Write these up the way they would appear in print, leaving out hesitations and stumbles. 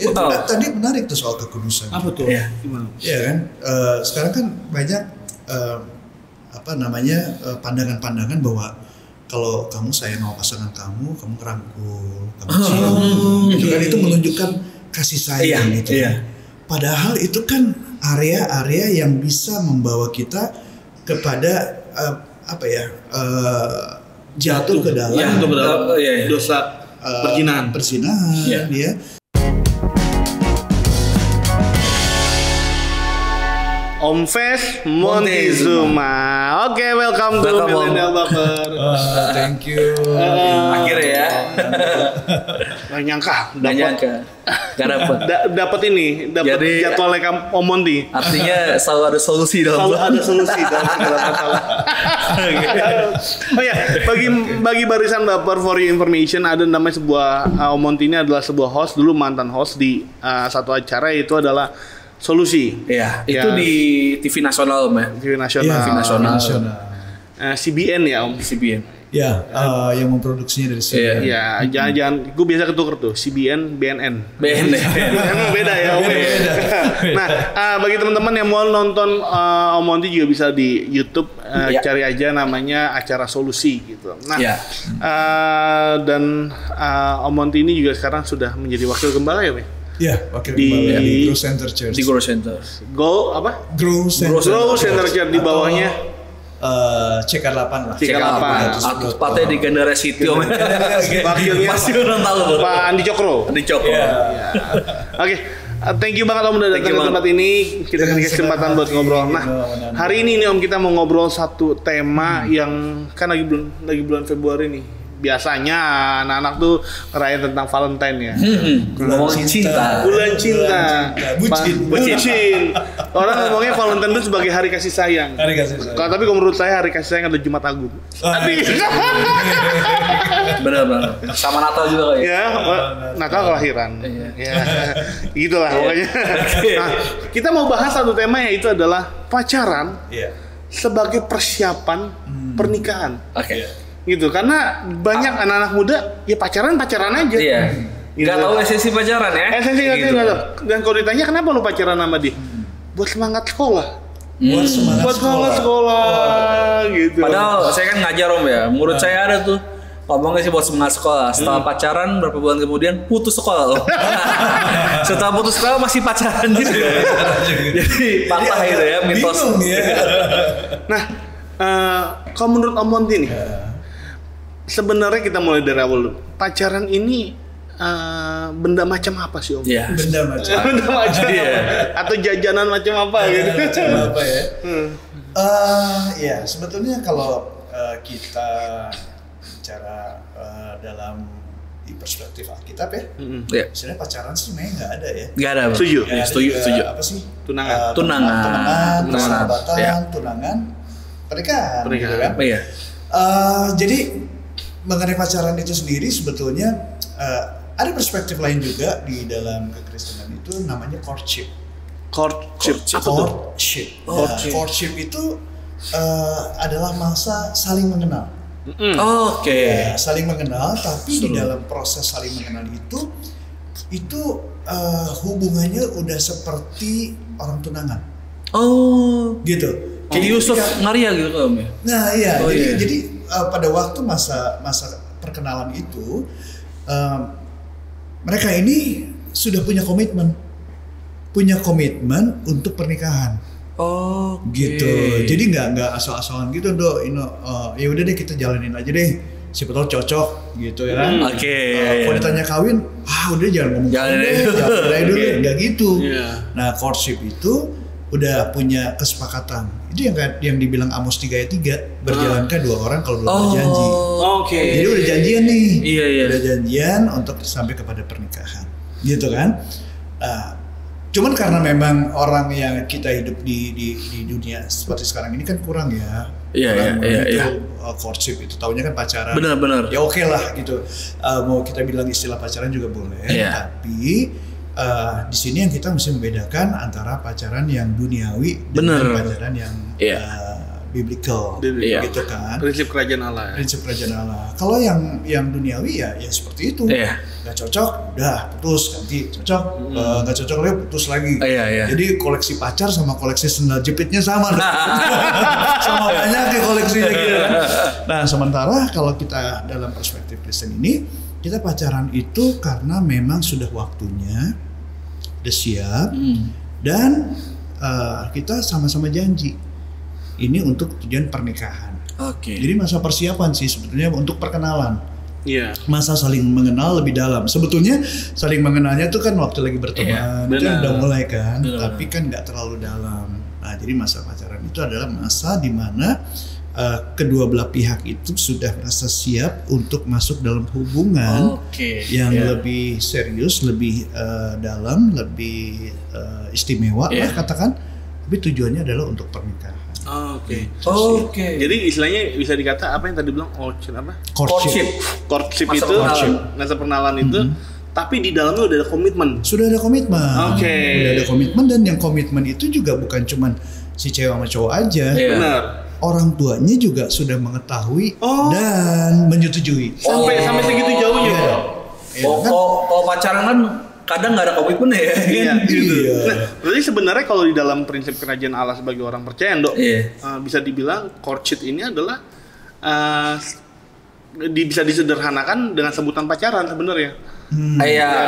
Itu tadi menarik tuh soal kekudusan. Apa tuh? Iya. Gimana? Iya kan, sekarang kan banyak pandangan-pandangan bahwa kalau kamu sayang sama pasangan kamu ngerangkul, kamu cium, gitu kan, itu menunjukkan kasih sayang gitu. Iya. Padahal itu kan area-area yang bisa membawa kita kepada jatuh ke dalam dosa perzinahan. Ya. Om Fes Montezuma. Oke, welcome to Millennial Lover. Thank you. Akhirnya ya. Gak nyangka Gak dapet. dapat Jadi, jadwalnya Om Monty. Artinya selalu ada solusi dalam Ada solusi dalam segala masalah. Oh ya, bagi barisan baper for your information, ada namanya sebuah Om Monty ini adalah sebuah host, dulu mantan host di satu acara, yaitu adalah Solusi. Iya, itu di TV nasional Om ya. TV nasional. TV nasional. CBN ya Om. CBN. Ya, yang memproduksinya dari CBN. Ya, jangan, gue biasa ketuker tuh CBN, BNN. Emang beda ya Om. Nah, bagi teman-teman yang mau nonton Om Monty juga bisa di YouTube, cari aja namanya acara Solusi gitu. Nah, dan Om Monty ini juga sekarang sudah menjadi wakil gembala ya, Pak? Ya, wakil gembala di Grow Center Church. Di Grow Center. Grow Center Church di bawahnya. CK8 lah. CK8. Tepatnya di Gandara City Om. Wakilnya Masih orang tahu Pak Andi Cokro. Oke. Thank you banget Om udah datang ke tempat ini. Kita kasih kesempatan buat ngobrol. Nah, hari ini nih Om, kita mau ngobrol satu tema yang kan lagi bulan Februari nih. Biasanya anak-anak tuh ngerayain tentang Valentine ya. Ngomongin cinta. Bulan cinta. Bucin. Orang ngomongnya Valentine itu sebagai hari kasih sayang. Tapi kalau menurut saya hari kasih sayang adalah Jumat Agung. Benar. Sama Natal juga kayak. Ya, Natal kelahiran. Ya. Gitulah pokoknya. Nah, kita mau bahas satu tema, yaitu adalah pacaran sebagai persiapan pernikahan. Oke. Gitu, karena banyak anak-anak muda ya pacaran aja. Iya. Gitu. Gak tahu esensi pacaran ya. Esensi gitu. Gak tahu. Dan kalau ditanya kenapa lu pacaran sama dia? Buat semangat sekolah. Buat sekolah gitu. Padahal saya kan ngajar Om ya. Menurut saya ada tuh ngomongnya sih buat semangat sekolah. Setelah pacaran berapa bulan kemudian putus sekolah loh. Setelah putus sekolah masih pacaran gitu. Jadi patah gitu ya mitos. Nah, kalau menurut Om Monty nih, sebenarnya kita mulai dari awal dulu. Pacaran ini benda macam apa sih Om? Yeah. Benda macam atau jajanan macam apa gitu? Macam apa ya? Ya sebetulnya kalau kita bicara dalam di perspektif Alkitab ya, sebenarnya pacaran sih memang nggak ada ya. Nggak ada. Setuju. Apa sih? Tunangan, sahabatan, tunangan, pernikahan. Gitu kan? Iya. Jadi mengenai pacaran itu sendiri sebetulnya ada perspektif lain juga di dalam kekristenan, itu namanya courtship. Courtship itu adalah masa saling mengenal. Oke. Saling mengenal, tapi di dalam proses saling mengenal itu hubungannya udah seperti orang tunangan. Oh, gitu. Kayak Yusuf Maria gitu Om ya. Nah, iya. Jadi pada waktu masa perkenalan itu mereka ini sudah punya komitmen untuk pernikahan. Oh, gitu. Jadi nggak asal-asalan gitu dong. Ya udah deh kita jalanin aja deh. Siapa tahu cocok gitu ya kan. Kalau ditanya kawin, udah jangan ngomong jalan dulu, nggak gitu. Nah, courtship itu udah punya kesepakatan. Itu yang dibilang Amos 3 ayat 3, berjalankah dua orang kalau belum berjanji. Jadi udah janjian nih. Udah janjian untuk sampai kepada pernikahan. Gitu kan? Cuman karena memang orang yang kita hidup di dunia seperti sekarang ini kan kurang ya. Iya. Courtship itu taunya kan pacaran. Benar. Ya oke lah gitu. Mau kita bilang istilah pacaran juga boleh. Tapi di sini yang kita mesti membedakan antara pacaran yang duniawi dengan pacaran yang biblical, gitu kan. Prinsip kerajaan Allah. Prinsip kerajaan Allah. Kalau yang duniawi ya seperti itu. Nggak cocok, udah putus, ganti cocok, nggak cocok lagi putus lagi. Jadi koleksi pacar sama koleksi sendal jepitnya sama, sama banyak koleksinya gitu. Nah sementara kalau kita dalam perspektif Kristen ini, kita pacaran itu karena memang sudah waktunya, udah siap, dan kita sama-sama janji. Ini untuk tujuan pernikahan. Jadi masa persiapan sih sebetulnya untuk perkenalan. Masa saling mengenal lebih dalam. Sebetulnya saling mengenalnya itu kan waktu lagi berteman, itu udah mulai kan. Tapi kan nggak terlalu dalam. Nah jadi masa pacaran itu adalah masa di mana kedua belah pihak itu sudah merasa siap untuk masuk dalam hubungan yang lebih serius, lebih dalam, lebih istimewa lah katakan. Tapi tujuannya adalah untuk pernikahan. Jadi istilahnya bisa dikata apa yang tadi bilang courtship itu masa perkenalan itu, tapi di dalamnya udah ada komitmen. Sudah ada komitmen. Udah ada komitmen, dan yang komitmen itu juga bukan cuman si cewek sama cowok aja. Benar. Orang tuanya juga sudah mengetahui dan menyetujui. Sampai segitu jauhnya. Kalau pacaran kan kadang nggak ada komitmen ya. Nah, berarti sebenarnya kalau di dalam prinsip kerajaan Allah sebagai orang percaya, bisa dibilang courtship ini adalah bisa disederhanakan dengan sebutan pacaran sebenarnya.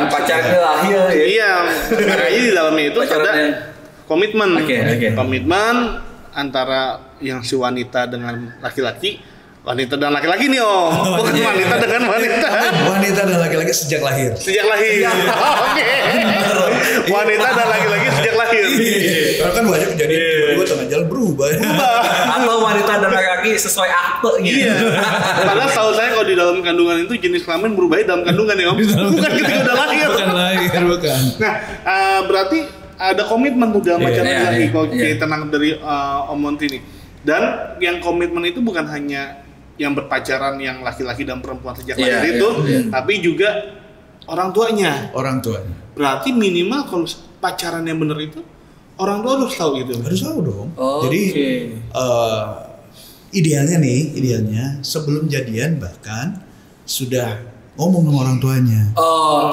Pacaran lahir. Makanya di dalamnya itu ada komitmen. Komitmen antara yang si wanita dengan laki-laki. Wanita dan laki-laki nih bukan wanita dengan wanita. Wanita dan laki-laki sejak lahir. Wanita dan laki-laki sejak lahir. Karena kan banyak kejadian tiba-tiba tengah jalan berubah. Atau wanita dan laki-laki sesuai aktenya. Padahal tahu saya kalau di dalam kandungan itu jenis kelamin berubah dalam kandungan ya Om. Bukan ketika udah lahir. Bukan. Nah, berarti ada komitmen tuh dalam pacaran lagi kalau kita nangkep dari Om Monty nih. Dan yang komitmen itu bukan hanya yang berpacaran yang laki-laki dan perempuan sejak lahir itu, tapi juga orang tuanya. Berarti minimal kalau pacaran yang benar itu orang tua harus tahu gitu. Harus tahu dong. Jadi idealnya sebelum jadian bahkan sudah ngomong sama orang tuanya.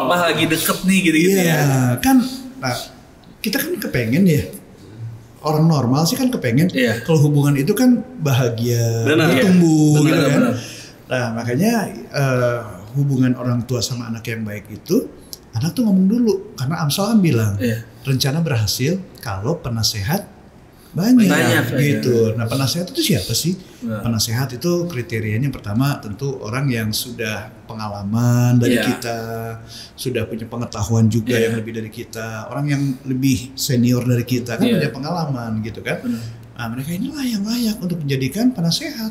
Mah lagi deket nih gitu ya. Kan, nah kita kan kepengen ya. Orang normal sih kan kepengen kalau hubungan itu kan bahagia, bertumbuh gitu kan. Nah makanya hubungan orang tua sama anak yang baik itu, anak tuh ngomong dulu. Karena Amsal kan bilang rencana berhasil kalau penasehat banyak gitu. Nah penasehat itu siapa sih? Penasehat itu kriterianya pertama tentu orang yang sudah pengalaman dari kita, sudah punya pengetahuan juga yang lebih dari kita, orang yang lebih senior dari kita kan punya pengalaman gitu kan. Nah mereka inilah yang layak untuk menjadikan penasehat.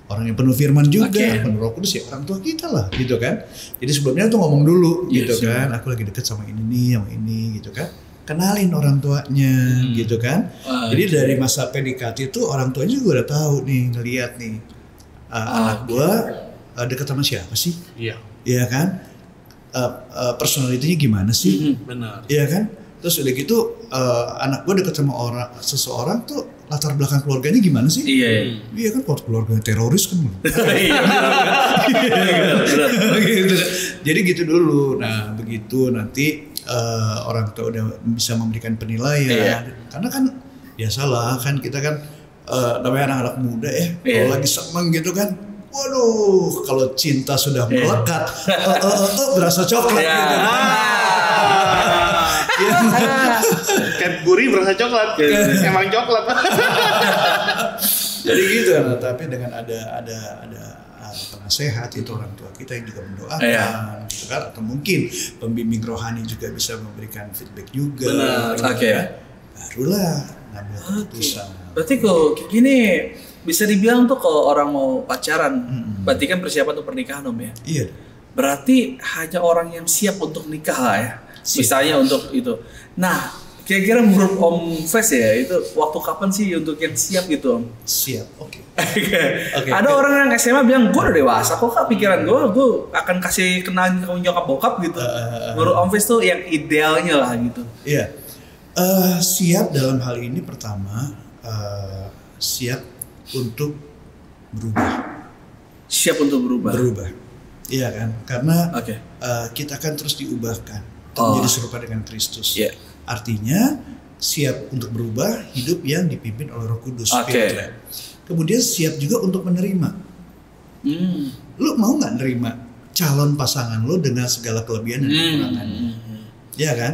Orang yang penuh firman juga, penuh Roh Kudus ya orang tua kita lah gitu kan. Jadi sebelumnya tuh ngomong dulu gitu kan, aku lagi deket sama ini nih, sama ini gitu kan. Kenalin orang tuanya gitu kan. Jadi dari masa PDKT itu orang tuanya juga udah tahu nih, ngelihat nih anak gua dekat sama siapa sih? Iya kan? Personalitinya gimana sih? Benar. Iya kan? Terus udah gitu anak gua dekat sama seseorang tuh latar belakang keluarganya gimana sih? Iya kan, keluarga teroris kan. Gitu. Jadi gitu dulu. Nah begitu nanti orang tua udah bisa memberikan penilaian. Karena kan biasalah kan kita kan namanya anak-anak muda kalau lagi seneng gitu kan, waduh kalau cinta sudah melekat berasa coklat gitu. Cadbury berasa coklat, emang coklat. Jadi gitu. Nah, tapi dengan ada penasehat itu orang tua kita yang juga mendoakan gitu kan, atau mungkin pembimbing rohani juga bisa memberikan feedback juga. Barulah ngambil keputusan. Berarti kok gini bisa dibilang tuh kalau orang mau pacaran, berarti kan persiapan untuk pernikahan Om ya? Iya. Berarti hanya orang yang siap untuk nikah lah ya? Misalnya untuk itu. Nah, kira-kira menurut Om Fes ya, itu waktu kapan sih untuk yang siap gitu Om? Siap, oke. Ada orang yang SMA bilang, gue udah dewasa kok Kak, pikiran gue akan kasih kenalan ke nyokap bokap gitu. Menurut Om Fes tuh yang idealnya lah gitu. Iya. Siap dalam hal ini pertama, siap untuk berubah. Siap untuk berubah. Iya kan? Karena kita kan terus diubahkan menjadi serupa dengan Kristus. Yeah. Artinya siap untuk berubah, hidup yang dipimpin oleh Roh Kudus. Kemudian siap juga untuk menerima. Lu mau nggak nerima calon pasangan lu dengan segala kelebihan dan kekurangannya? Ya kan?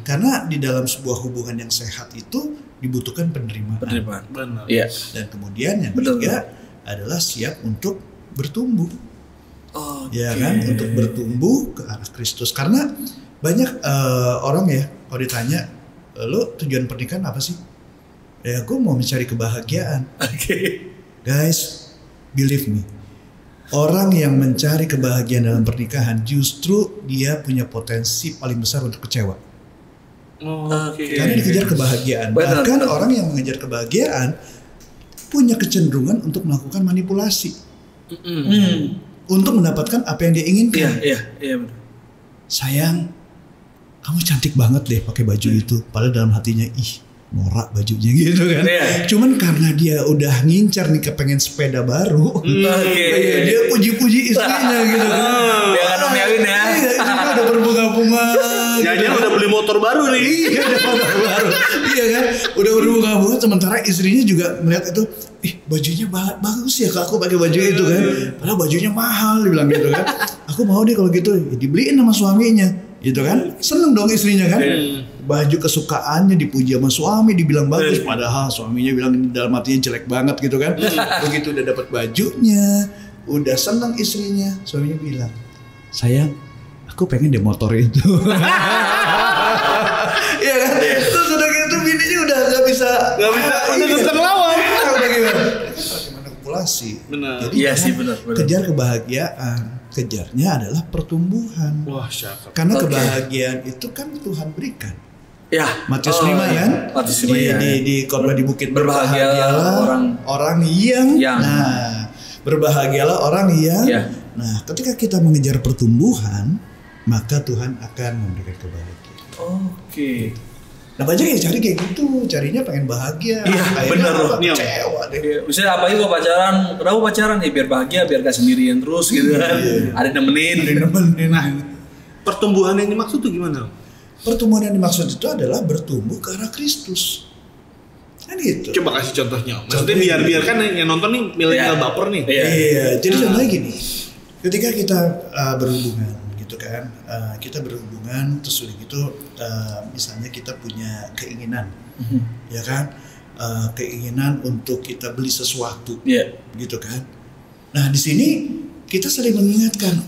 Karena di dalam sebuah hubungan yang sehat itu dibutuhkan penerimaan. Benar. Iya. Dan kemudian yang ketiga adalah siap untuk bertumbuh. Ya kan? Untuk bertumbuh ke arah Kristus. Karena banyak orang ya kalau ditanya, lo tujuan pernikahan apa sih? Ya aku mau mencari kebahagiaan. Guys, believe me. Orang yang mencari kebahagiaan dalam pernikahan justru dia punya potensi paling besar untuk kecewa. Karena dikejar kebahagiaan. Bahkan orang yang mengejar kebahagiaan punya kecenderungan untuk melakukan manipulasi. Untuk mendapatkan apa yang dia inginkan. Iya benar. Sayang, kamu cantik banget deh pakai baju itu. Padahal dalam hatinya, norak bajunya gitu kan. Cuman karena dia udah ngincar nih kepengen sepeda baru, dia puji-puji istrinya gitu kan. Dia kan duniain ya. Istrinya udah berbunga-bunga. Jadi udah beli motor baru nih. Iya, udah motor baru. Iya kan, udah berbunga-bunga. Sementara istrinya juga melihat itu, bajunya bagus ya kak, aku pakai baju itu kan. Padahal bajunya mahal, dibilang gitu kan. Aku mau deh kalau gitu, dibeliin sama suaminya, gitu kan. Seneng dong istrinya kan. Baju kesukaannya dipuji sama suami, dibilang bagus, padahal suaminya bilang dalam hatinya jelek banget gitu kan. Begitu udah dapat bajunya, udah seneng istrinya, suaminya bilang, sayang, aku pengen deh motor itu. Iya kan? Terus udah gitu bininya udah gak bisa ngelawan. Udah gimana? Manipulasi. Benar. Jadi benar. kejar kebahagiaan, kejarnya adalah pertumbuhan. Wah, cakep. Karena kebahagiaan itu kan Tuhan berikan. Ya. Matius 5 kan? Matius 5 di khotbah di bukit, berbahagialah orang yang. Nah, berbahagialah orang yang. Nah, ketika kita mengejar pertumbuhan, maka Tuhan akan memberikan kebahagiaan. Nah, banyak yang cari kayak gitu, carinya pengen bahagia. Benar loh. Kecewa deh. Misalnya apalagi kalau pacaran, kenapa pacaran ya biar bahagia, biar gak sendirian terus gitu kan. Ada nemenin. Nah, pertumbuhan yang dimaksud tuh gimana? Pertumbuhan yang dimaksud itu adalah bertumbuh ke arah Kristus. Kan gitu. Coba kasih contohnya. Maksudnya biar kan yang nonton nih milenial baper nih. Iya. Jadi contohnya gini. Ketika kita berhubungan gitu kan, kita berhubungan terus udah gitu, misalnya kita punya keinginan, ya kan, keinginan untuk kita beli sesuatu, gitu kan. Nah di sini kita saling mengingatkan,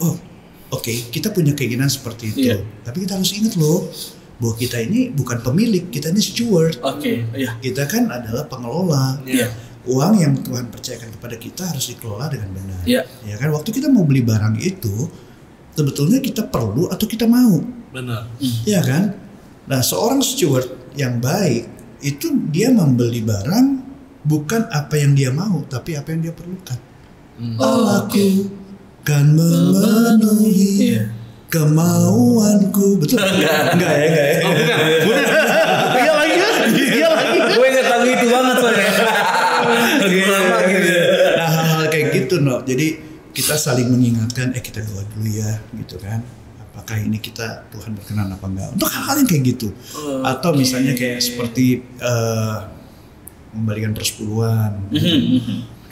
kita punya keinginan seperti itu, tapi kita harus ingat loh bahwa kita ini bukan pemilik, kita ini steward. Kita kan adalah pengelola. Uang yang Tuhan percayakan kepada kita harus dikelola dengan benar. Ya kan, waktu kita mau beli barang itu sebetulnya kita perlu atau kita mau. Benar. Ya kan? Nah, seorang steward yang baik itu dia membeli barang bukan apa yang dia mau, tapi apa yang dia perlukan. Aku kan memenuhi kemauanku. Betul? Enggak ya. Bukan. Iya lagi. Gue ingat lagu itu banget soalnya. Nah, hal-hal kayak gitu, Jadi kita saling mengingatkan, kita doa dulu ya, gitu kan. Apakah ini kita Tuhan berkenan apa enggak? Untuk hal-hal yang kayak gitu. Atau misalnya kayak seperti membalikan persepuluhan.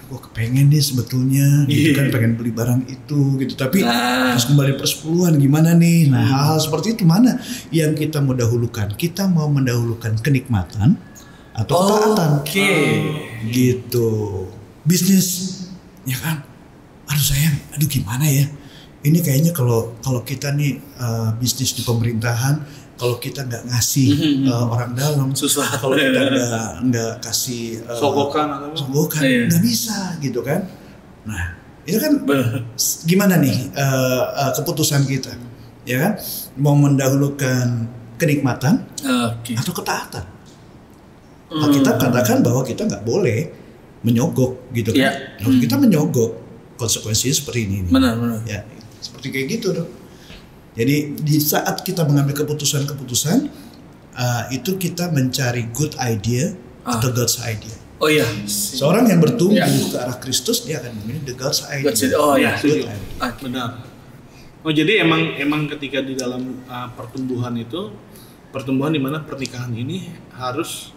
Gue kepengen nih sebetulnya, gitu kan, pengen beli barang itu, gitu. Tapi harus kembali persepuluhan gimana nih? Nah, hal-hal seperti itu mana yang kita mau dahulukan? Kita mau mendahulukan kenikmatan atau ketaatan? Gitu. Bisnis, ya kan? Aduh sayang, gimana ya? Ini kayaknya kalau kita nih bisnis di pemerintahan, kalau kita nggak ngasih orang dalam, susah. Kalau kita nggak kasih sogokan, nggak bisa gitu kan. Nah, itu kan gimana nih keputusan kita, ya kan? Mau mendahulukan kenikmatan atau ketaatan? Kita katakan bahwa kita nggak boleh menyogok gitu kan. Kalau kita menyogok, konsekuensinya seperti ini. Benar. Ya, seperti kayak gitu dong. Jadi di saat kita mengambil keputusan-keputusan itu kita mencari good idea atau God's idea. Oh iya. Seorang yang bertumbuh ke arah Kristus dia akan memilih the God's eye. Oh iya, benar. Oh jadi emang ketika di dalam pertumbuhan itu, pertumbuhan di mana pernikahan ini harus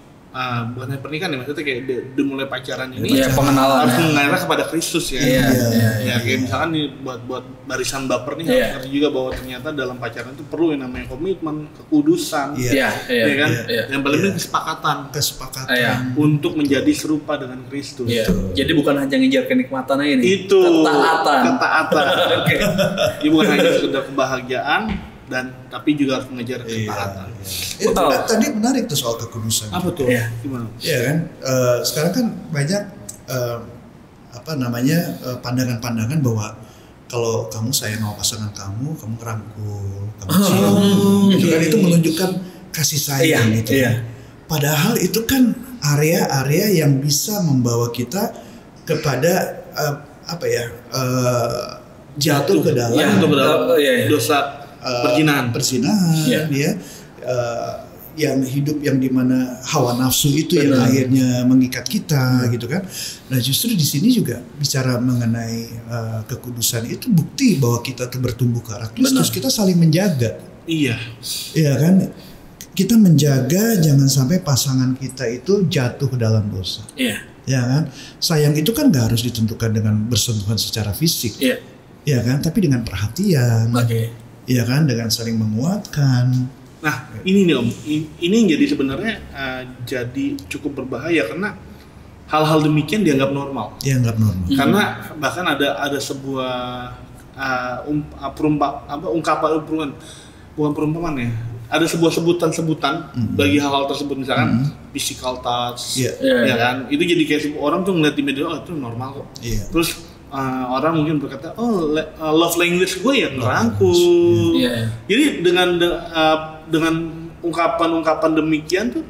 bukan hanya pernikahan ya, maksudnya kayak dimulai pacaran ini pengenalan harus mengarah kepada Kristus ya. Kayak misalkan nih buat barisan baper nih harus ngerti juga bahwa ternyata dalam pacaran itu perlu yang namanya komitmen, kekudusan, ya kan? Yang paling penting kesepakatan untuk menjadi serupa dengan Kristus. Jadi bukan hanya ngejar kenikmatan aja nih. Itu ketaatan. Jadi bukan hanya sekedar kebahagiaan tapi juga harus mengejar ketaatan. Tadi menarik tuh soal kekudusan. Apa tuh? Gimana? Iya kan. Sekarang kan banyak pandangan-pandangan bahwa kalau kamu sayang sama pasangan kamu ngerangkul, kamu cium, itu menunjukkan kasih sayang itu. Padahal itu kan area-area yang bisa membawa kita kepada jatuh ke dalam dosa perzinahan yang hidup yang dimana hawa nafsu itu yang akhirnya mengikat kita gitu kan. Nah justru di sini juga bicara mengenai kekudusan itu bukti bahwa kita bertumbuh ke arah Kristus. Kita saling menjaga. Iya kan, kita menjaga jangan sampai pasangan kita itu jatuh ke dalam dosa. Ya kan, sayang itu kan gak harus ditentukan dengan bersentuhan secara fisik. Ya kan, tapi dengan perhatian. Iya kan, dengan saling menguatkan. Nah, ini nih Om, ini yang jadi sebenarnya jadi cukup berbahaya karena hal-hal demikian dianggap normal. Karena bahkan ada sebuah bukan perumpamaan ya. Ada sebuah sebutan-sebutan bagi hal-hal tersebut, misalkan physical touch, ya kan. Itu jadi kayak orang tuh ngeliat di media, itu normal kok. Terus orang mungkin berkata, love language gue ya ngerangkul. Jadi dengan ungkapan-ungkapan demikian tuh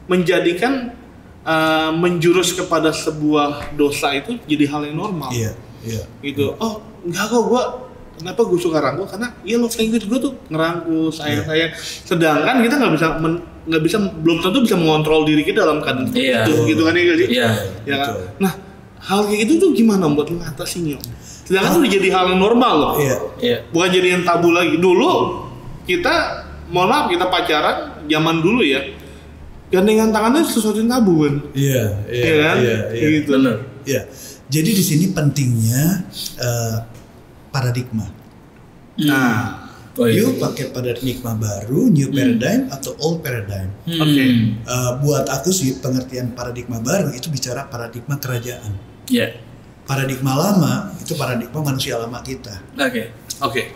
menjadikan menjurus kepada sebuah dosa itu jadi hal yang normal. Gitu. Oh enggak kok, kenapa gue suka rangkul? Karena love language gue tuh ngerangkul, sayang. Sedangkan kita nggak bisa belum tentu bisa mengontrol diri kita dalam keadaan itu, gitu kan ya sih? Ya kan. Nah, hal kayak gitu tuh gimana buat mengatasinya? Sedangkan udah jadi hal yang normal loh. Bukan jadi yang tabu lagi. Dulu kita, mohon maaf, kita pacaran zaman dulu ya, gandengan tangannya sesuatu yang tabu kan. Gitu. Benar. Jadi di sini pentingnya paradigma. You pakai paradigma baru, new paradigm atau old paradigm. Buat aku sih pengertian paradigma baru itu bicara paradigma kerajaan. Paradigma lama itu paradigma manusia lama kita.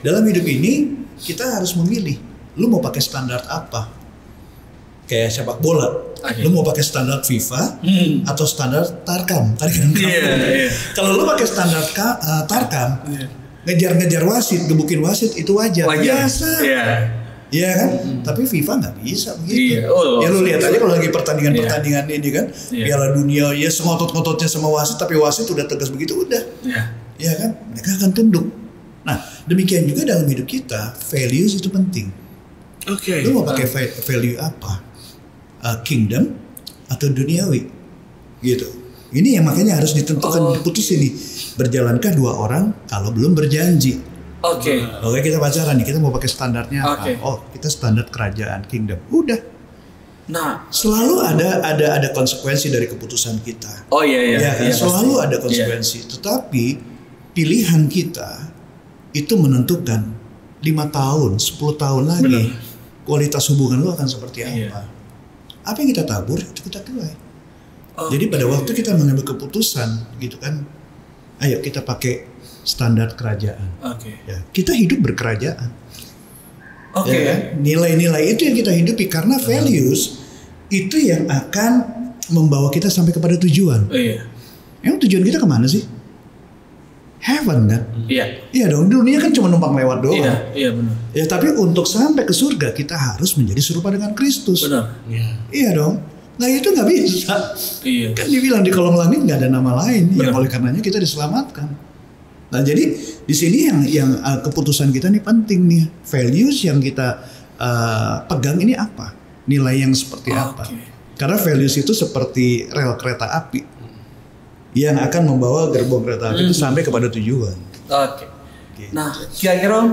Dalam hidup ini kita harus memilih, lu mau pakai standar apa? Kayak sepak bola, lu mau pakai standar FIFA atau standar Tarkam? Kalau lu pakai standar Tarkam, ngejar-ngejar wasit, gebukin wasit itu wajar. Biasa. Iya kan? Tapi FIFA nggak bisa begitu. Ya lu lihat aja kalau lagi pertandingan ini kan, Piala Dunia, ya sengotot-ngototnya sama wasit, tapi wasit udah tegas begitu udah. Iya kan? Mereka akan tunduk. Nah, demikian juga dalam hidup kita, values itu penting. Lu mau pakai value apa? Kingdom atau duniawi? Gitu. Ini yang makanya harus ditentukan, diputusin nih. Berjalankah dua orang kalau belum berjanji? Oke, kita pacaran nih, kita mau pakai standarnya apa? Oh, kita standar kerajaan, kingdom. Udah. Nah, selalu ada konsekuensi dari keputusan kita. Selalu ada konsekuensi. Tetapi pilihan kita itu menentukan 5 tahun, 10 tahun lagi kualitas hubungan lu akan seperti apa. Apa yang kita tabur itu kita tuai. Jadi pada waktu kita mengambil keputusan gitu kan, ayo kita pakai standar kerajaan. Kita hidup berkerajaan. Ya kan? Nilai-nilai itu yang kita hidupi karena values itu yang akan membawa kita sampai kepada tujuan. Yang tujuan kita kemana sih? Heaven kan? Iya dong. Dunia kan cuma numpang lewat doang. Benar. Ya tapi untuk sampai ke surga kita harus menjadi serupa dengan Kristus. Iya dong. Nah itu nggak bisa. Kan dibilang di kolong langit nggak ada nama lain. Yang oleh karenanya kita diselamatkan. Nah jadi di sini yang keputusan kita nih penting nih. Values yang kita pegang ini apa? Nilai yang seperti apa? Karena values itu seperti rel kereta api yang akan membawa gerbong kereta api itu sampai kepada tujuan. Oke. Gitu. Nah, kira-kira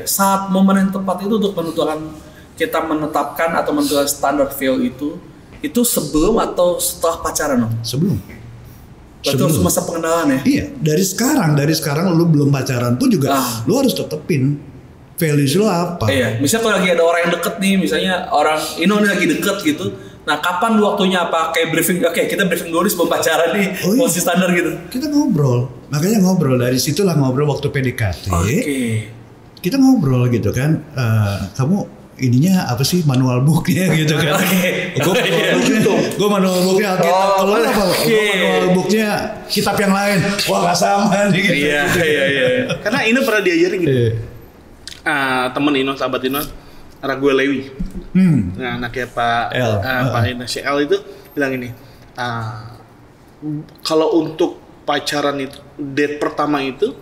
saat momen yang tepat itu untuk kita menetapkan atau menentukan standar value itu sebelum atau setelah pacaran? Sebelum. Berarti harus masa pengenalan ya? Iya, dari sekarang lu belum pacaran pun juga lu harus tetepin values lu apa. Iya, misalnya kalau lagi ada orang yang deket nih, misalnya orang ini lagi deket gitu, nah kapan waktunya apa? Kayak briefing, kita briefing dulu sebelum pacaran nih, posisi standar gitu. Kita ngobrol, makanya ngobrol, dari situlah ngobrol waktu PDKT. Kita ngobrol gitu kan, kamu ininya apa sih, manual booknya gitu kan. Gue manual booknya Alkitab, kalau apa? Manual booknya kitab yang lain, wah gak sama nih gitu. Iya. Karena ini pernah diajarin gitu. Temen Ino, sahabat Ino, Raguel Lewi. Nah, anaknya Pak si L itu bilang ini, kalau untuk pacaran itu, date pertama itu,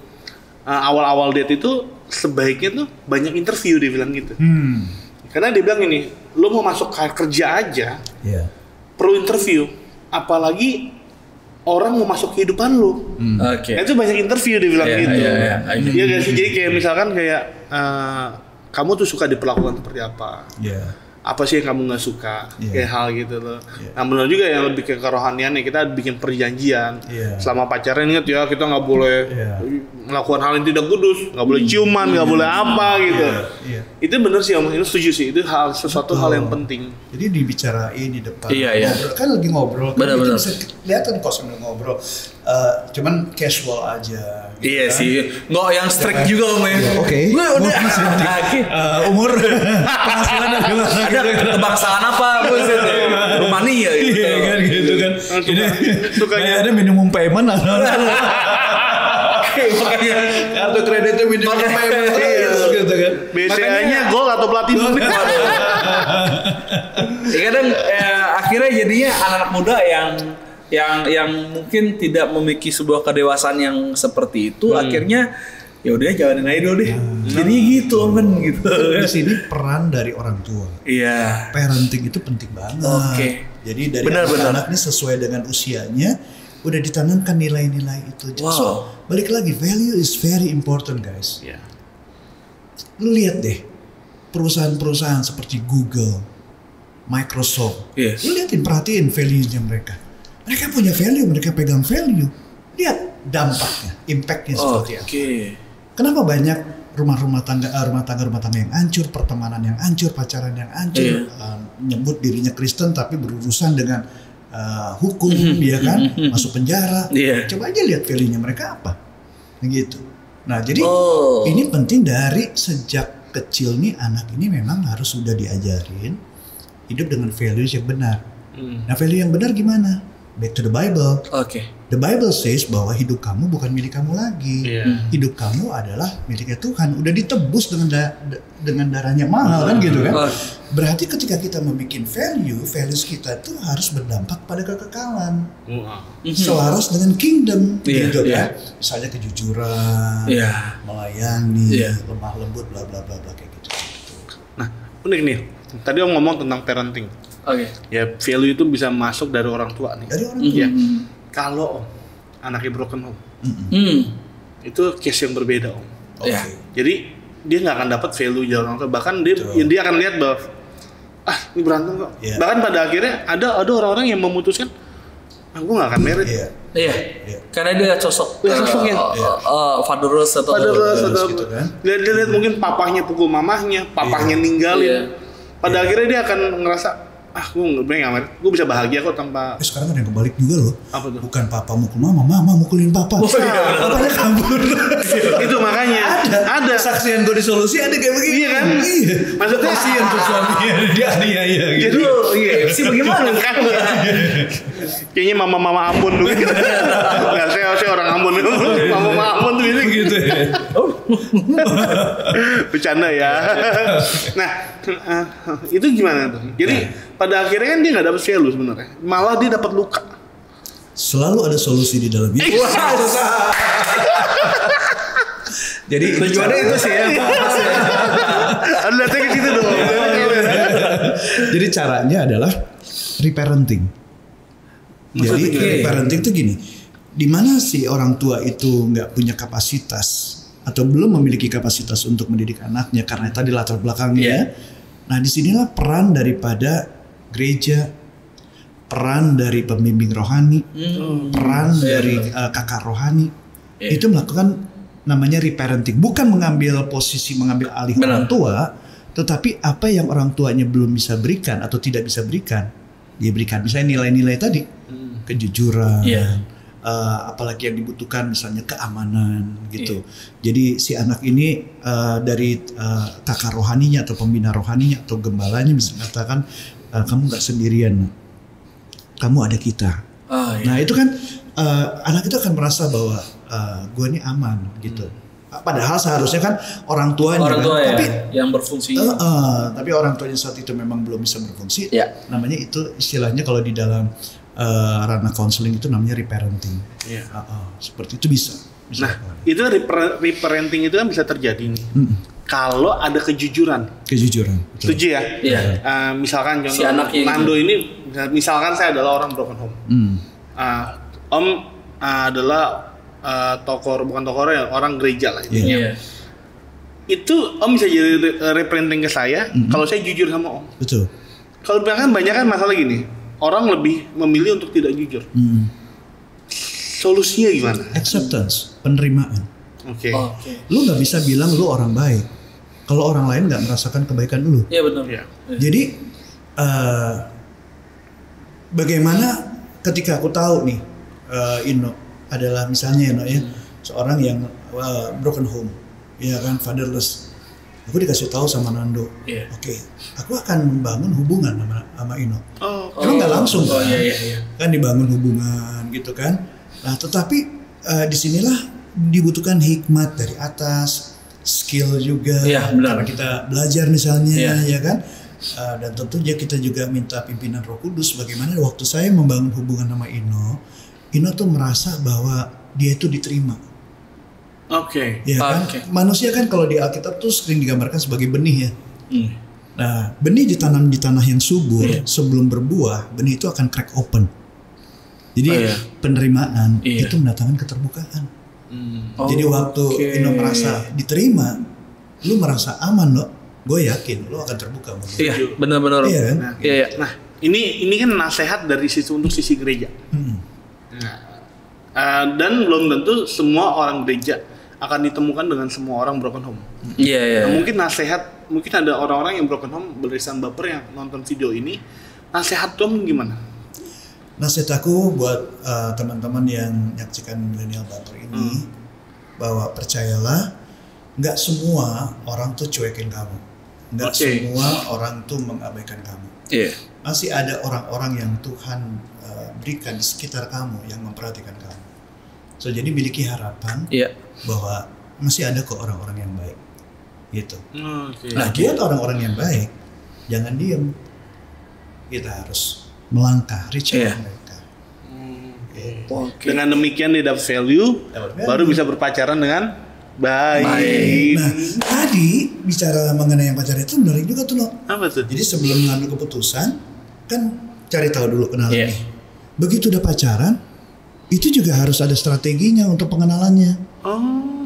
awal-awal date itu sebaiknya tuh banyak interview, dia bilang gitu. Karena dia bilang ini, lo mau masuk kerja aja, perlu interview, apalagi orang mau masuk kehidupan lo. Itu banyak interview, dia bilang gitu. Iya guys, jadi kayak misalkan kayak kamu tuh suka diperlakukan seperti apa? Apa sih yang kamu nggak suka? Kayak hal gitu loh. Nah benar juga yang lebih ke kerohaniannya, kita bikin perjanjian. Selama pacaran ingat ya, kita nggak boleh melakukan hal yang tidak kudus, nggak boleh ciuman, nggak boleh apa gitu. Itu benar sih Om, ini setuju sih. Itu sesuatu hal yang penting. Jadi dibicarain di depan. Ngobrol, kan lagi ngobrol. Benar-benar. Bisa kelihatan kok sambil ngobrol. Cuman casual aja. Gitu iya kan? Sih, nggak yang strict juga Om ya. Oke. Gue udah umur penghasilan ada kebangsaan apa? Rumania gitu. Iya kan gitu kan. Ini sukanya ada minimum payment atau makanya kartu kreditnya minimum payment gitu kan. BCA-nya gold atau platinum. Ya kadang akhirnya jadinya anak-anak muda yang mungkin tidak memiliki sebuah kedewasaan yang seperti itu, akhirnya ya udah jalanin aja dulu deh. Jadi gitu kan gitu. Di sini peran dari orang tua. Iya. Parenting itu penting banget. Jadi dari anak-anak ini sesuai dengan usianya udah ditanamkan nilai-nilai itu. So, balik lagi, value is very important guys. Lu lihat deh perusahaan-perusahaan seperti Google, Microsoft. Lu liatin, perhatiin value-nya mereka. Mereka punya value, mereka pegang value. Lihat dampaknya, impactnya seperti apa. Kenapa banyak rumah tangga yang hancur, pertemanan yang hancur, pacaran yang hancur, nyebut dirinya Kristen tapi berurusan dengan hukum, ya kan, masuk penjara. Coba aja lihat value-nya mereka apa, gitu. Nah jadi ini penting dari sejak kecil nih, anak ini memang harus sudah diajarin hidup dengan values yang benar. Nah value yang benar gimana? Back to the Bible. The Bible says bahwa hidup kamu bukan milik kamu lagi. Hidup kamu adalah miliknya Tuhan. Udah ditebus dengan darahnya mahal kan gitu kan. Berarti ketika kita membuat values kita tuh harus berdampak pada kekekalan. Selaras dengan kingdom gitu kan. Misalnya kejujuran, melayani, lemah lembut, bla bla bla bla kayak gitu. Nah, unik nih. Tadi Om ngomong tentang parenting. Ya value itu bisa masuk dari orang tua nih. Dari orang tua. Kalau anaknya broken home, itu case yang berbeda Om. Jadi dia nggak akan dapat value dari orang tua. Bahkan dia akan lihat bahwa ini berantem kok. Bahkan pada akhirnya ada orang-orang yang memutuskan, gue nggak akan married. Karena dia sosoknya fatherless atau gitu kan. Dia lihat mungkin papahnya pukul mamahnya, papahnya ninggalin. Pada akhirnya dia akan ngerasa, gue nggak, gue bisa bahagia kok tanpa. Sekarang ada yang kebalik juga loh. Apa tuh? Bukan papa mukul mama mukulin papa. Papanya kabur. Itu makanya ada saksian gue di solusi ada kayak begini. Iya kan? Maksudnya kasihan tuh suaminya. Dia gitu. Jadi sih bagaimana kan? Kayaknya mama Ambon dulu. Nggak, saya orang Ambon. Mama Ambon tuh gitu. Bercanda ya. Nah, itu gimana tuh? Jadi pada akhirnya kan dia nggak dapat value sebenarnya, malah dia dapat luka. Selalu ada solusi di dalam hidup. Jadi tujuannya itu sih ya. Lihatnya ke situ dong. Jadi caranya adalah reparenting. Jadi reparenting itu gini, di mana si orang tua itu nggak punya kapasitas atau belum memiliki kapasitas untuk mendidik anaknya karena tadi latar belakangnya. Nah disinilah peran daripada gereja, peran dari pembimbing rohani, peran dari kakak rohani itu melakukan namanya reparenting, bukan mengambil alih orang tua, tetapi apa yang orang tuanya belum bisa berikan atau tidak bisa berikan, dia berikan. Misalnya nilai-nilai tadi, kejujuran, apalagi yang dibutuhkan misalnya keamanan gitu. Jadi si anak ini dari kakak rohaninya atau pembina rohaninya atau gembalanya bisa mengatakan kamu nggak sendirian, kamu ada kita. Nah itu kan anak itu akan merasa bahwa gue ini aman gitu. Padahal seharusnya kan orang tuanya tapi yang berfungsi. Tapi orang tuanya saat itu memang belum bisa berfungsi. Namanya itu istilahnya kalau di dalam ranah konseling itu namanya reparenting. Seperti itu bisa. Nah itu reparenting itu kan bisa terjadi nih. Kalau ada kejujuran. Setuju ya? Misalkan contoh Nando ini, misalkan saya adalah orang broken home. Om adalah bukan tokoh ya, orang gereja lah. Itu Om bisa jadi reparenting ke saya kalau saya jujur sama Om. Betul. Kalau banyak kan masalah gini, orang lebih memilih untuk tidak jujur. Solusinya gimana? Acceptance, penerimaan. Oke. Lu nggak bisa bilang lu orang baik kalau orang lain nggak merasakan kebaikan lu. Iya benar. Jadi bagaimana ketika aku tahu nih Ino adalah misalnya seorang yang broken home, ya kan, fatherless. Aku dikasih tahu sama Nando, oke, aku akan membangun hubungan sama Ino. Emang nggak langsung kan dibangun hubungan gitu kan. Nah tetapi disinilah dibutuhkan hikmat dari atas, skill juga, karena kita belajar misalnya, ya kan. Dan tentunya kita juga minta pimpinan Roh Kudus. Bagaimana waktu saya membangun hubungan sama Ino tuh merasa bahwa dia itu diterima. Ya kan? Manusia kan kalau di Alkitab tuh sering digambarkan sebagai benih ya. Nah, benih ditanam di tanah yang subur, sebelum berbuah, benih itu akan crack open. Jadi penerimaan itu mendatangkan keterbukaan. Jadi waktu Ino merasa diterima, lu merasa aman loh. Gue yakin lu akan terbuka. Iya, benar-benar. Iya kan? Nah, ini kan nasihat dari untuk sisi gereja. Dan belum tentu semua orang gereja akan ditemukan dengan semua orang broken home. Mungkin nasihat, mungkin ada orang-orang yang broken home berdasarkan baper yang nonton video ini. Nasihat Tom gimana? Nasihat aku buat teman-teman yang menyaksikan Millennial Baper ini, bahwa percayalah, nggak semua orang tuh cuekin kamu, nggak semua orang tuh mengabaikan kamu. Masih ada orang-orang yang Tuhan berikan di sekitar kamu yang memperhatikan kamu. So jadi miliki harapan bahwa masih ada kok orang-orang yang baik, gitu. Nah buat orang-orang yang baik, jangan diem. Kita harus melangkah, reach out mereka. Dengan demikian dia dapat value, baru bisa berpacaran dengan baik. Nah tadi bicara mengenai yang pacaran itu menarik juga tuh loh. Apa tuh? Jadi sebelum mengambil keputusan, kan cari tahu dulu kenalan nih. Begitu udah pacaran, itu juga harus ada strateginya untuk pengenalannya.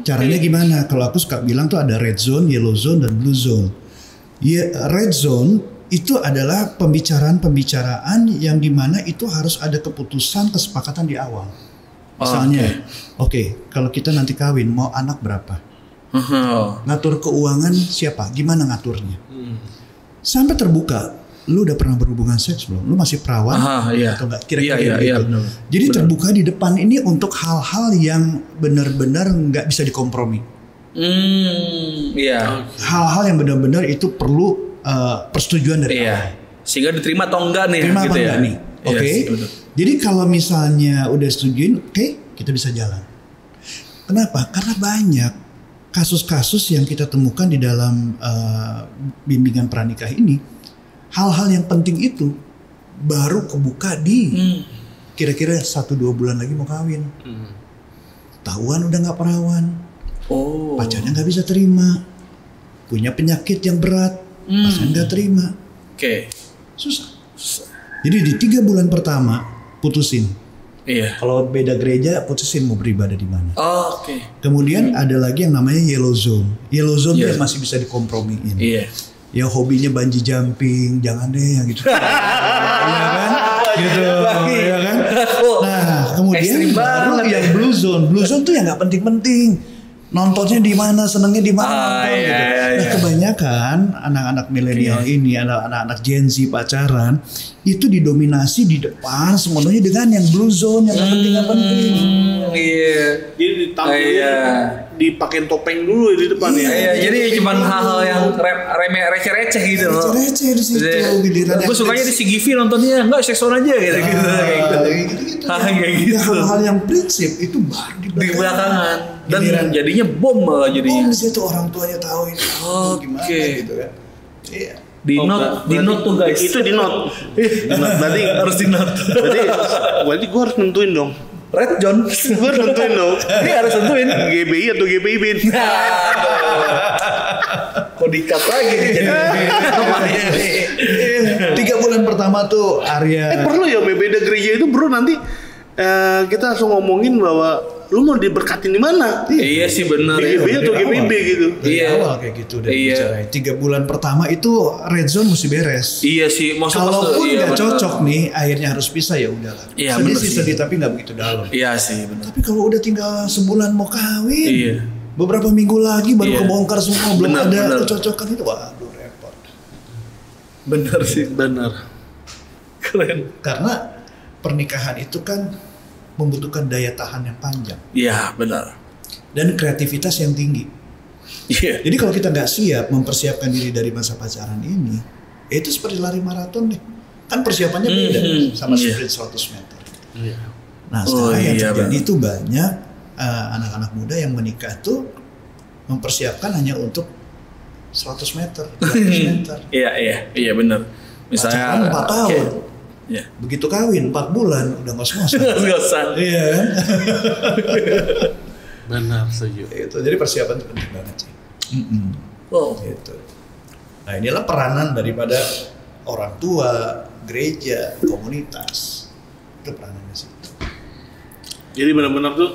Caranya gimana? Kalau aku suka bilang tuh ada red zone, yellow zone, dan blue zone. Red zone itu adalah pembicaraan yang dimana itu harus ada keputusan, kesepakatan di awal. Misalnya, kalau kita nanti kawin, mau anak berapa? Ngatur keuangan siapa? Gimana ngaturnya? Sampai terbuka. Lu udah pernah berhubungan seks belum? Lu masih perawan atau enggak? Kira-kira gitu. Jadi terbuka di depan ini untuk hal-hal yang benar-benar nggak bisa dikompromi. Hal-hal yang benar-benar itu perlu persetujuan dari awal. Sehingga diterima atau enggak nih? Terima gitu apa enggak nih? Jadi kalau misalnya udah setujuin, kita bisa jalan. Kenapa? Karena banyak kasus-kasus yang kita temukan di dalam bimbingan pranikah ini. Hal-hal yang penting itu baru kebuka di kira-kira 1-2 bulan lagi mau kawin. Tahuan udah nggak perawan, pacarnya nggak bisa terima, punya penyakit yang berat, pacarnya nggak terima. Susah. Jadi di 3 bulan pertama putusin. Iya. Kalau beda gereja putusin mau beribadah di mana. Kemudian ada lagi yang namanya yellow zone. Yellow zone dia masih bisa dikompromiin. Iya. Ya hobinya bungee jumping, jangan deh yang gitu. Iya kan? Gitu. Iya kan? Nah, kemudian baru yang blue zone. Blue zone tuh yang nggak penting-penting. Nontonnya di mana, senengnya di mana nonton gitu. Nah, kebanyakan anak-anak milenial ini, anak-anak Gen Z pacaran itu didominasi di depan semuanya dengan yang blue zone yang penting. Iya. Jadi ditampilin dipakein topeng dulu di depan ya. Iya, jadi cuma hal-hal yang receh-receh gitu loh. Receh di situ giliran. Gue sukanya di CGV nontonnya enggak seksual aja gitu. Gitu. Hal-hal yang prinsip itu baru di belakangan. Dan jadinya bom malah jadinya. Di situ orang tuanya tahu ini gimana gitu kan. Iya. Di note tuh guys. Itu di note. Berarti harus di note. Berarti gue harus nentuin dong. Red John. Gue harus nentuin dong. Ini harus nentuin GBI atau GPIB. Kok dikat lagi nih jadi. 3 bulan pertama tuh Arya. Perlu ya beda gereja itu bro nanti kita langsung ngomongin bahwa lu mau diberkatin di mana? Iya sih benar. GBI atau GPIB gitu. Dari awal kayak gitu udah bicarain. 3 bulan pertama itu red zone mesti beres. Iya sih. Kalaupun nggak cocok nih, akhirnya harus pisah ya udahlah. Iya, sedih tapi nggak begitu dalam. Iya sih benar. Tapi kalau udah tinggal sebulan mau kawin, beberapa minggu lagi baru kebongkar semua, belum ada kecocokan itu, waduh repot. Benar sih, benar. Keren. Karena pernikahan itu kan membutuhkan daya tahan yang panjang. Iya benar. Dan kreativitas yang tinggi. Iya. Jadi kalau kita nggak siap mempersiapkan diri dari masa pacaran ini, itu seperti lari maraton deh. Kan persiapannya beda sama sprint 100 meter. Iya. Nah sekarang yang terjadi itu banyak anak-anak muda yang menikah tuh mempersiapkan hanya untuk 100 meter, 200 meter. Iya benar. Misalnya 4 tahun. Yeah. Begitu kawin 4 bulan udah ngos-ngosan. Ngos-ngosan. Iya kan? Benar setuju. Itu jadi persiapan itu penting banget sih. Gitu. Nah inilah peranan daripada orang tua, gereja, komunitas. Itu peranannya sih. Jadi benar-benar tuh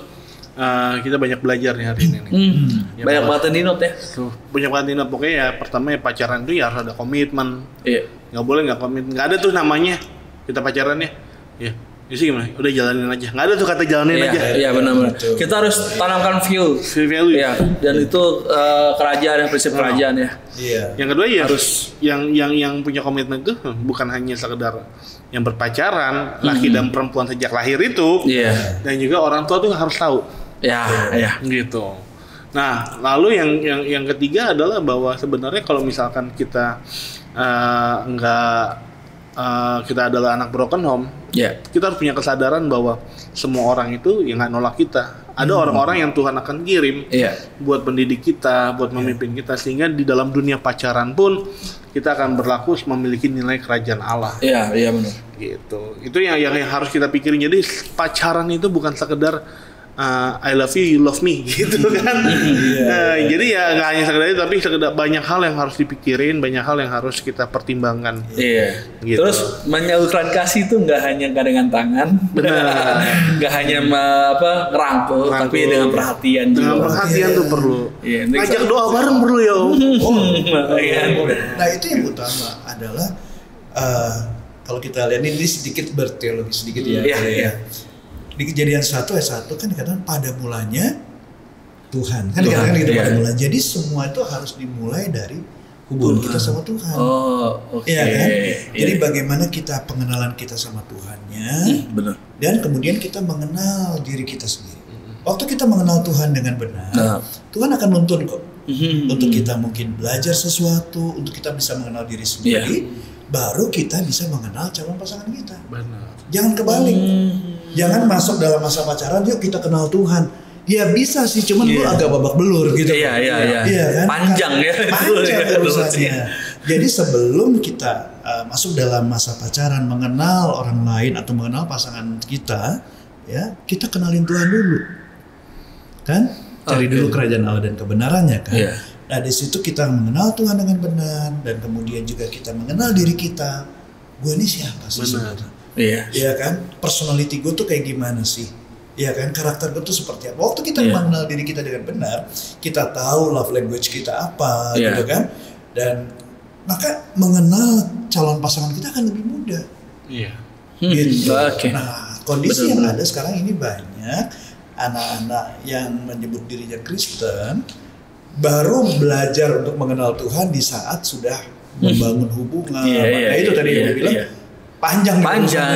kita banyak belajar nih hari ini. Ya, banyak banget di note ya. Banyak banget di note. Pokoknya ya pertama ya pacaran itu ya harus ada komitmen. Iya. Nggak boleh nggak komitmen. Nggak ada tuh namanya kita pacarannya. Ya. Jadi gimana? Udah jalanin aja. Nggak ada tuh kata jalanin aja. Iya benar-benar. Kita harus tanamkan value. Ya. Dan itu kerajaan dan prinsip kerajaan ya. Iya. Yang kedua ya harus yang punya komitmen itu bukan hanya sekedar yang berpacaran laki dan perempuan sejak lahir itu. Iya. Dan juga orang tua tuh harus tahu. Ya. Gitu. Nah, lalu yang ketiga adalah bahwa sebenarnya kalau misalkan kita kita adalah anak broken home, kita harus punya kesadaran bahwa semua orang itu yang nggak nolak kita. Ada orang-orang yang Tuhan akan kirim buat mendidik kita, buat memimpin kita, sehingga di dalam dunia pacaran pun kita akan berlaku memiliki nilai kerajaan Allah. Iya benar. Gitu. Itu yang harus kita pikirin. Jadi pacaran itu bukan sekedar I love you, you love me gitu kan. Jadi ya nggak hanya sekedar itu, tapi sekedar banyak hal yang harus dipikirin, banyak hal yang harus kita pertimbangkan. Iya. Gitu. Terus menyalurkan kasih itu nggak hanya dengan tangan, nggak hanya ngerangkul, tapi dengan perhatian juga. Dengan perhatian tuh perlu. Ngajak doa bareng perlu ya Om. Nah itu yang utama adalah kalau kita lihat ini sedikit berteologi sedikit ya. Di Kejadian 1 ayat 1 kan dikatakan pada mulanya Tuhan. Kan dikatakan gitu pada mulanya. Jadi semua itu harus dimulai dari hubungan kita sama Tuhan. Iya kan? Jadi bagaimana kita pengenalan kita sama Tuhannya. Benar. Dan kemudian kita mengenal diri kita sendiri. Waktu kita mengenal Tuhan dengan benar, Tuhan akan nuntun kok. Untuk kita mungkin belajar sesuatu, untuk kita bisa mengenal diri sendiri, baru kita bisa mengenal calon pasangan kita. Benar. Jangan kebalik. Jangan masuk dalam masa pacaran, yuk kita kenal Tuhan. Ya bisa sih, cuman lu agak babak belur gitu. Iya kan? Panjang urusannya. Jadi sebelum kita masuk dalam masa pacaran, mengenal orang lain atau mengenal pasangan kita, ya kita kenalin Tuhan dulu. Kan? Cari dulu kerajaan Allah dan kebenarannya kan. Nah di situ kita mengenal Tuhan dengan benar dan kemudian juga kita mengenal diri kita. Gue ini siapa sih sebenarnya? Iya kan? Personality gue tuh kayak gimana sih? Iya kan? Karakter gue tuh seperti apa? Waktu kita mengenal diri kita dengan benar, kita tahu love language kita apa, gitu kan? Dan maka mengenal calon pasangan kita akan lebih mudah. Iya. Gitu. Okay. Nah kondisi yang ada sekarang ini banyak anak-anak yang menyebut dirinya Kristen baru belajar untuk mengenal Tuhan di saat sudah membangun hubungan. Nah itu tadi yang gue bilang panjang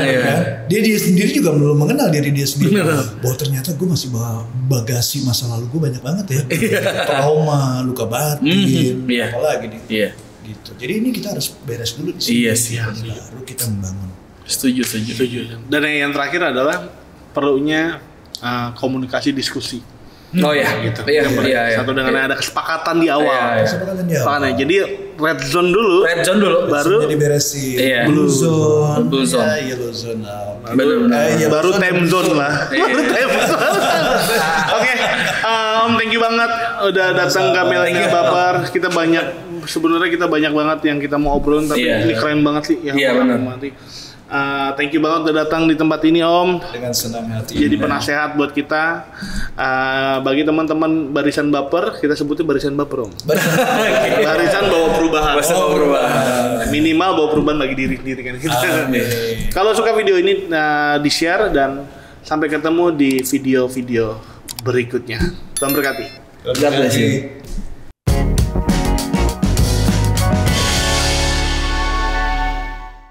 ya. Kan? Dia sendiri juga belum mengenal diri dia sendiri. Bahwa ternyata gue masih bawa bagasi masa lalu gue banyak banget ya. Trauma, luka batin, apalagi nih. Gitu. Jadi ini kita harus beres dulu di sini. Baru kita membangun. Setuju. Dan yang terakhir adalah perlunya komunikasi diskusi. Oh ya, gitu. Satu dengan ada kesepakatan di awal. Kesepakatan di awal. Jadi red zone dulu. Baru diberesin. Blue zone. Yellow zone. Baru time zone lah. Oke, thank you banget udah datang ke Millennial Baper. Sebenarnya kita banyak banget yang kita mau obrolin, tapi ini keren banget sih. Iya benar. Thank you banget udah datang di tempat ini Om. Dengan senang hati. Jadi penasehat buat kita. Bagi teman-teman barisan baper, kita sebutnya barisan baper Om. Barisan bawa perubahan. Minimal bawa perubahan bagi diri kan kita. Kalau suka video ini di-share dan sampai ketemu di video-video berikutnya. Tuhan berkati. God bless you.